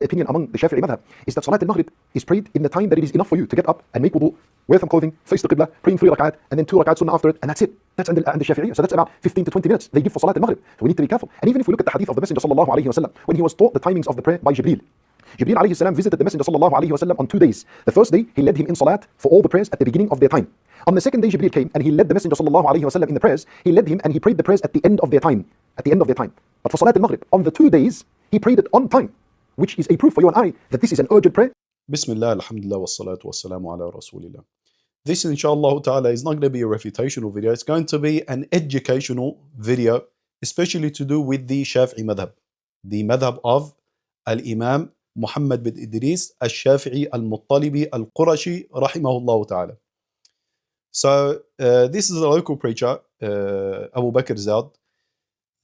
opinion among the Shafi'i madhab is that Salat al-Maghrib is prayed in the time that it is enough for you to get up and make wudu, wear some clothing, face the Qibla, praying 3 rak'at, and then 2 rak'at sunnah after it, and that's it. That's under the Shafi'i. So that's about 15 to 20 minutes they give for Salat al-Maghrib. So we need to be careful. And even if we look at the hadith of the Messenger sallallahu alayhi wa sallam, when he was taught the timings of the prayer by Jibreel alayhi salam visited the Messenger sallallahu alayhi wa sallam on 2 days. The first day, he led him in salat for all the prayers at the beginning of their time. On the second day, Jibreel came and he led the Messenger sallallahu alayhi wa sallam in the prayers. He led him and he prayed the prayers at the end of their time. At the end of their time. But for Salat al-Maghrib, on the 2 days, he prayed it on time, which is a proof for you and I that this is an urgent prayer. Bismillah, alhamdulillah, wassalatu wassalamu ala rasulillah. This, inshallah ta'ala, is not going to be a refutational video. It's going to be an educational video, especially to do with the Shafì'ì madhab, the madhab of Al-Imam Muhammad bin Idris al-Shafì'ì al-Muttalibi al-Qurashi rahimahullah ta'ala. So this is a local preacher, Abu Bakr Zawd.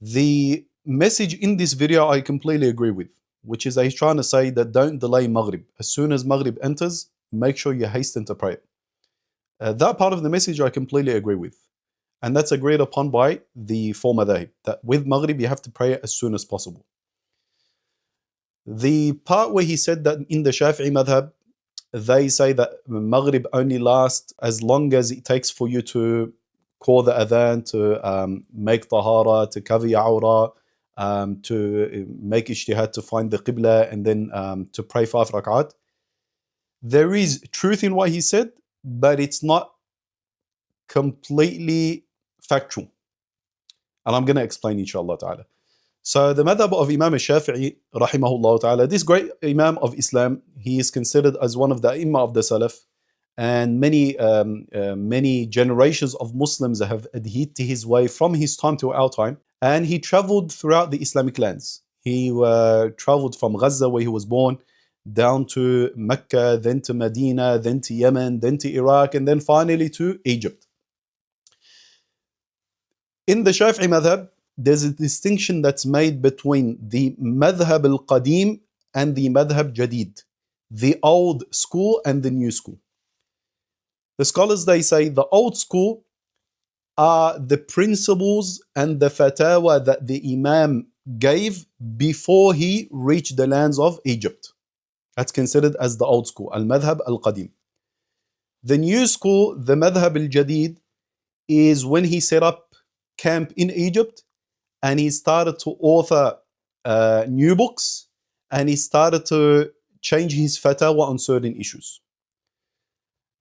The message in this video I completely agree with, which is he's trying to say that don't delay Maghrib. As soon as Maghrib enters, make sure you hasten to pray. That part of the message I completely agree with. And that's agreed upon by the four madhahib, that with Maghrib you have to pray as soon as possible. The part where he said that in the Shafi'i madhab, they say that Maghrib only lasts as long as it takes for you to call the adhan, to make tahara, to cover your awrah, to make ijtihad to find the qibla, and then to pray 5 rak'at. There is truth in what he said, but it's not completely factual. And I'm going to explain inshallah ta'ala. So the madhab of Imam Shafi'i rahimahullah ta'ala, this great Imam of Islam, he is considered as one of the Imam of the Salaf, and many generations of Muslims have adhered to his way from his time to our time. And he traveled throughout the Islamic lands. He traveled from Gaza, where he was born, down to Mecca, then to Medina, then to Yemen, then to Iraq, and then finally to Egypt. In the Shafi'i madhab, there's a distinction that's made between the madhab al-qadim and the madhab jadid, the old school and the new school. The scholars, they say the old school are the principles and the fatwa that the Imam gave before he reached the lands of Egypt. That's considered as the old school, al-madhab al-qadim. The new school, the madhab al-jadid, is when he set up camp in Egypt and he started to author new books, and he started to change his fatwa on certain issues.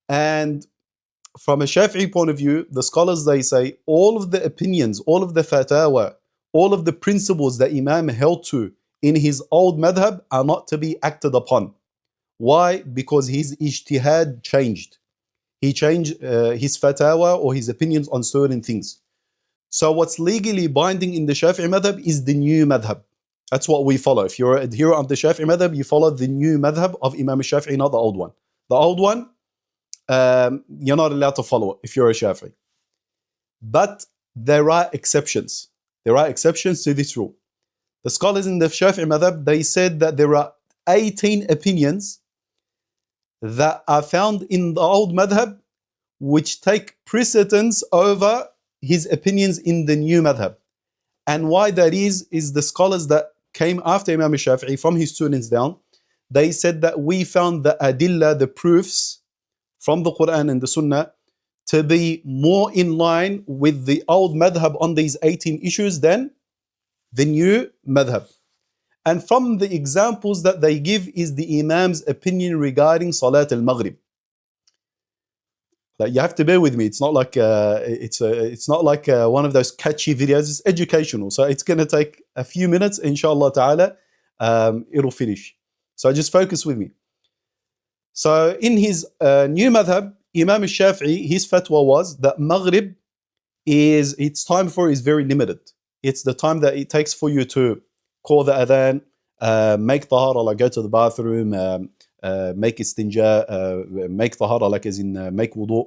And from a Shafi'i point of view, the scholars, they say all of the opinions, all of the fatwa, all of the principles that Imam held to in his old madhab are not to be acted upon. Why? Because his ijtihad changed. He changed his fatwa or his opinions on certain things. So what's legally binding in the Shafi'i madhab is the new madhab. That's what we follow. If you're an adherent of the Shafi'i madhab, you follow the new madhab of Imam Shafi'i, not the old one. The old one, you're not allowed to follow it if you're a Shafi'i. But there are exceptions. There are exceptions to this rule. The scholars in the Shafi'i madhab, they said that there are 18 opinions that are found in the old madhab which take precedence over his opinions in the new madhab. And why that is the scholars that came after Imam Shafi'i from his students down, they said that we found the adillah, the proofs from the Qur'an and the Sunnah, to be more in line with the old madhab on these 18 issues than the new madhab. And from the examples that they give is the Imam's opinion regarding Salat al-Maghrib. Like, you have to bear with me. It's not like one of those catchy videos. It's educational, so it's going to take a few minutes. Inshallah ta'ala, it'll finish. So just focus with me. So in his new madhab, Imam Shafi'i, his fatwa was that Maghrib its time for is very limited. It's the time that it takes for you to call the adhan, make tahara, like go to the bathroom, make istinja, make tahara, like as in make wudu.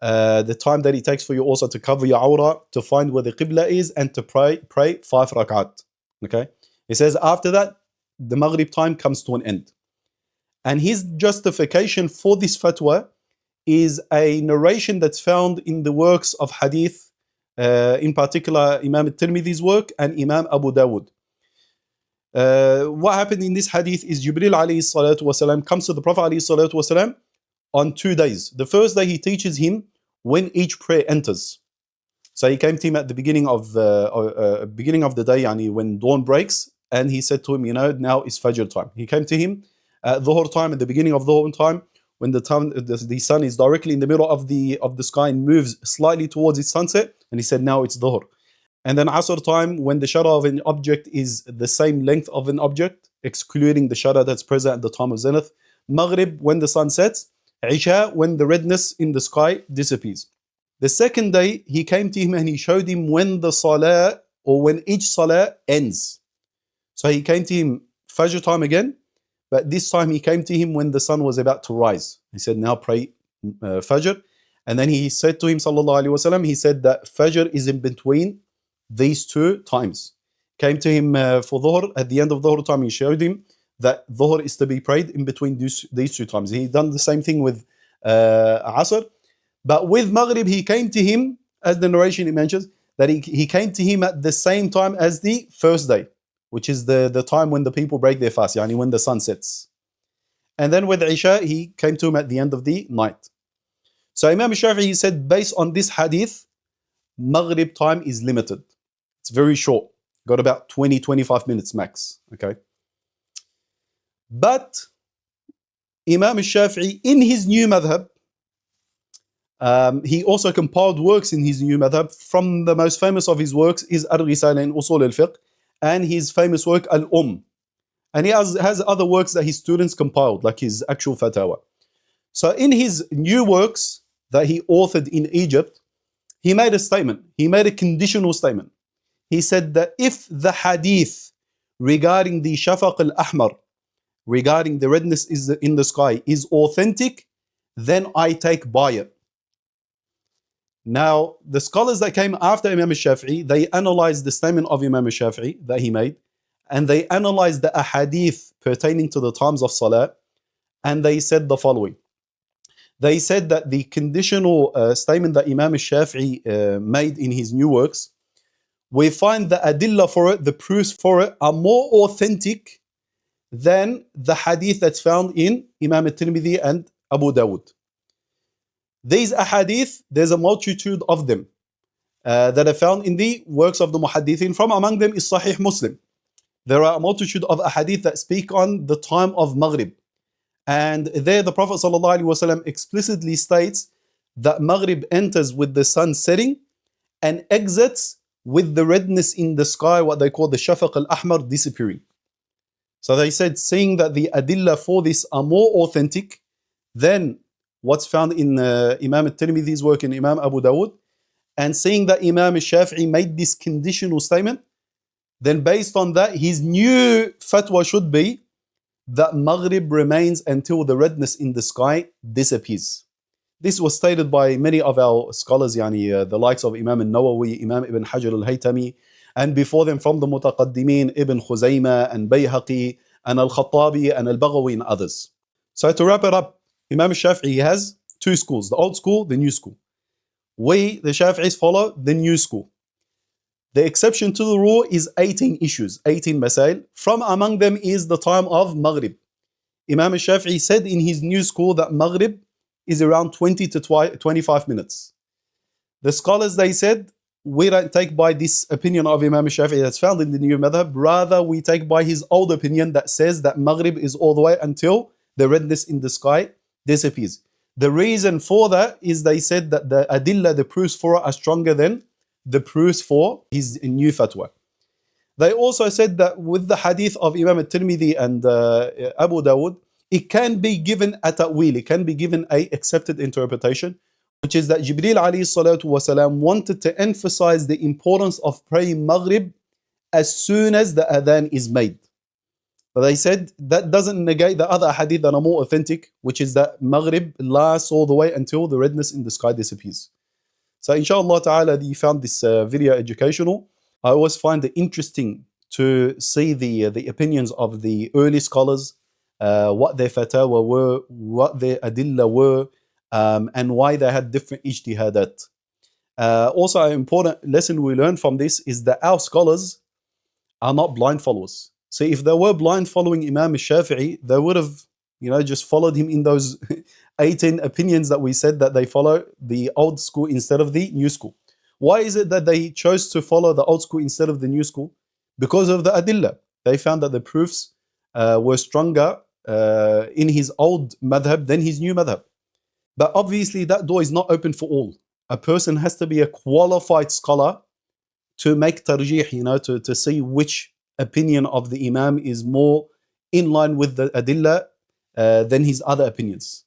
The time that it takes for you also to cover your awrah, to find where the qibla is, and to pray 5 rak'at. Okay? He says after that, the Maghrib time comes to an end. And his justification for this fatwa is a narration that's found in the works of hadith, in particular Imam al-Tirmidhi's work and Imam Abu Dawud. What happened in this hadith is Jibril alayhi salatu wasalam comes to the Prophet alayhi salatu wasalam on 2 days. The first day he teaches him when each prayer enters. So he came to him at the beginning of the day, yani when dawn breaks, and he said to him, now is Fajr time. He came to him at Dhuhr time, at the beginning of Dhuhr time, when the sun is directly in the middle of the sky and moves slightly towards its sunset, and he said, now it's Dhuhr. And then Asr time, when the shadow of an object is the same length of an object, excluding the shadow that's present at the time of zenith. Maghrib, when the sun sets. Isha, when the redness in the sky disappears. The second day, he came to him and he showed him when the salah, or when each salah ends. So he came to him Fajr time again, but this time he came to him when the sun was about to rise. He said, now pray Fajr. And then he said to him, sallallahu alaihi wasallam, he said that Fajr is in between these 2 times. Came to him for Dhuhr. At the end of Dhuhr time, he showed him that Dhuhr is to be prayed in between these 2 times. He done the same thing with Asr. But with Maghrib, he came to him, as the narration it mentions, that he came to him at the same time as the first day, which is the time when the people break their fast, yani when the sun sets. And then with Isha, he came to him at the end of the night. So Imam Shafi'i said, based on this hadith, Maghrib time is limited. It's very short. Got about 20-25 minutes max. Okay. But Imam Shafi'i, in his new madhab, he also compiled works in his new madhab. From the most famous of his works is Al-Risala in Usul al-Fiqh, and his famous work And he has other works that his students compiled, like his actual fatwa. So in his new works that he authored in Egypt, he made a statement. He made a conditional statement. He said that if the hadith regarding the Shafaq al-Ahmar, regarding the redness in the sky, is authentic, then I take by it. Now, the scholars that came after Imam Shafi'i, they analyzed the statement of Imam Shafi'i that he made, and they analyzed the ahadith pertaining to the times of Salah, and they said the following. They said that the conditional statement that Imam Shafi'i made in his new works, we find the adillah for it, the proofs for it, are more authentic than the hadith that's found in Imam al-Tirmidhi and Abu Dawud. These ahadith, there's a multitude of them that are found in the works of the muhaddithin. From among them is Sahih Muslim. There are a multitude of ahadith that speak on the time of Maghrib. And there the Prophet ﷺ explicitly states that Maghrib enters with the sun setting and exits with the redness in the sky, what they call the Shafaq al-Ahmar, disappearing. So they said, seeing that the adillah for this are more authentic than what's found in Imam al-Tirmidhi's work in Imam Abu Dawud, and seeing that Imam al-Shafi'i made this conditional statement, then based on that, his new fatwa should be that Maghrib remains until the redness in the sky disappears. This was stated by many of our scholars, the likes of Imam al-Nawawi, Imam Ibn Hajar al-Haytami, and before them from the Mutaqaddimin, Ibn Khuzaymah and Bayhaqi and Al-Khattabi and Al-Baghawi and others. So to wrap it up, Imam Shafi'i has 2 schools, the old school, the new school. We, the Shafi'is, follow the new school. The exception to the rule is 18 issues, 18 masail. From among them is the time of Maghrib. Imam Shafi'i said in his new school that Maghrib is around 20 to 25 minutes. The scholars, they said, we don't take by this opinion of Imam Shafi'i that's found in the new madhab, rather we take by his old opinion that says that Maghrib is all the way until the redness in the sky disappears. The reason for that is they said that the adillah, the proofs for it, are stronger than the proofs for his new fatwa. They also said that with the hadith of Imam al-Tirmidhi and Abu Dawud, it can be given a ta'wil, it can be given a accepted interpretation, which is that Jibril alayhi salatu wasalam wanted to emphasize the importance of praying Maghrib as soon as the adhan is made. But they said that doesn't negate the other hadith that are more authentic, which is that Maghrib lasts all the way until the redness in the sky disappears. So inshallah ta'ala, you found this video educational. I always find it interesting to see the opinions of the early scholars, what their fatwa were, what their adillah were, and why they had different ijtihadat. Also, an important lesson we learn from this is that our scholars are not blind followers. So if they were blind following Imam Shafi'i, they would have, just followed him in those 18 opinions that we said that they follow the old school instead of the new school. Why is it that they chose to follow the old school instead of the new school? Because of the adillah. They found that the proofs were stronger in his old madhab than his new madhab. But obviously that door is not open for all. A person has to be a qualified scholar to make tarjih, to see which opinion of the Imam is more in line with the adillah than his other opinions.